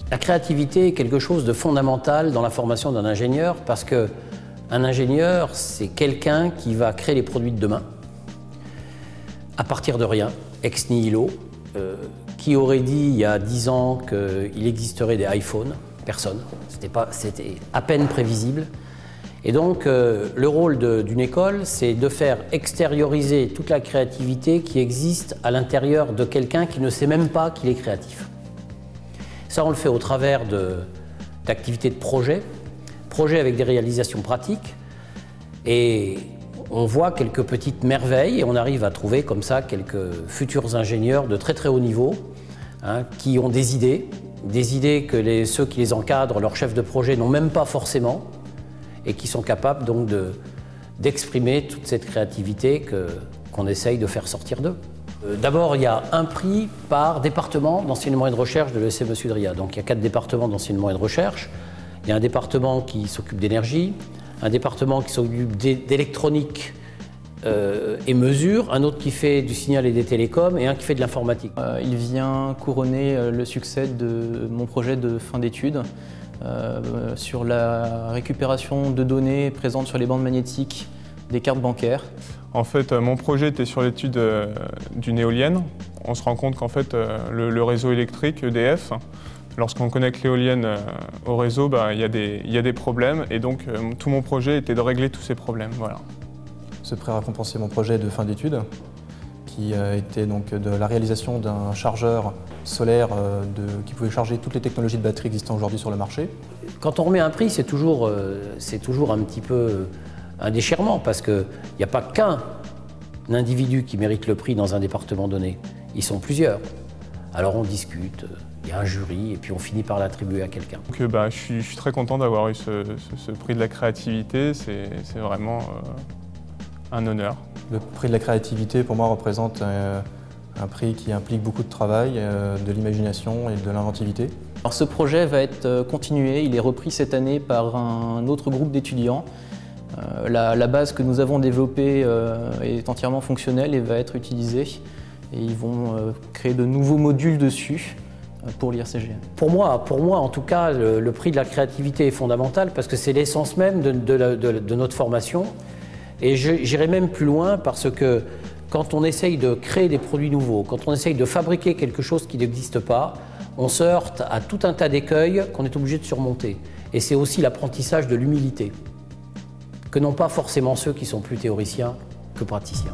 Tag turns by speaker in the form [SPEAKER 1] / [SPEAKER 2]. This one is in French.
[SPEAKER 1] La créativité est quelque chose de fondamental dans la formation d'un ingénieur parce qu'un ingénieur, c'est quelqu'un qui va créer les produits de demain à partir de rien, ex nihilo. Qui aurait dit il y a 10 ans qu'il existerait des iPhones? Personne. C'était à peine prévisible. Et donc, le rôle d'une école, c'est de faire extérioriser toute la créativité qui existe à l'intérieur de quelqu'un qui ne sait même pas qu'il est créatif. Ça, on le fait au travers d'activités de projets avec des réalisations pratiques. Et on voit quelques petites merveilles et on arrive à trouver comme ça quelques futurs ingénieurs de très très haut niveau qui ont des idées que ceux qui les encadrent, leurs chefs de projet, n'ont même pas forcément et qui sont capables donc d'exprimer toute cette créativité qu'on essaye de faire sortir d'eux. D'abord, il y a un prix par département d'enseignement et de recherche de l'ESCP Monsieur Dria. Donc il y a 4 départements d'enseignement et de recherche. Il y a un département qui s'occupe d'énergie, un département qui s'occupe d'électronique et mesure, un autre qui fait du signal et des télécoms et un qui fait de l'informatique.
[SPEAKER 2] Il vient couronner le succès de mon projet de fin d'études sur la récupération de données présentes sur les bandes magnétiques des cartes bancaires.
[SPEAKER 3] En fait, mon projet était sur l'étude d'une éolienne. On se rend compte qu'en fait, le réseau électrique EDF, lorsqu'on connecte l'éolienne au réseau, il y a des problèmes et donc tout mon projet était de régler tous ces problèmes. Voilà.
[SPEAKER 4] Ce prêt a récompensé mon projet de fin d'études qui était donc de la réalisation d'un chargeur solaire qui pouvait charger toutes les technologies de batterie existant aujourd'hui sur le marché.
[SPEAKER 1] Quand on remet un prix, c'est toujours un petit peu un déchirement parce qu'il n'y a pas qu'un individu qui mérite le prix dans un département donné. Ils sont plusieurs. Alors on discute, il y a un jury et puis on finit par l'attribuer à quelqu'un.
[SPEAKER 3] Je suis très content d'avoir eu ce prix de la créativité, c'est vraiment un honneur.
[SPEAKER 4] Le prix de la créativité pour moi représente un prix qui implique beaucoup de travail, de l'imagination et de l'inventivité.
[SPEAKER 2] Alors ce projet va être continué, il est repris cette année par un autre groupe d'étudiants. La base que nous avons développée est entièrement fonctionnelle et va être utilisée. Et ils vont créer de nouveaux modules dessus pour l'IRCGN. Pour moi,
[SPEAKER 1] en tout cas, le prix de la créativité est fondamental parce que c'est l'essence même de notre formation. Et j'irai même plus loin parce que quand on essaye de créer des produits nouveaux, quand on essaye de fabriquer quelque chose qui n'existe pas, on se heurte à tout un tas d'écueils qu'on est obligé de surmonter. Et c'est aussi l'apprentissage de l'humilité, que n'ont pas forcément ceux qui sont plus théoriciens que praticiens.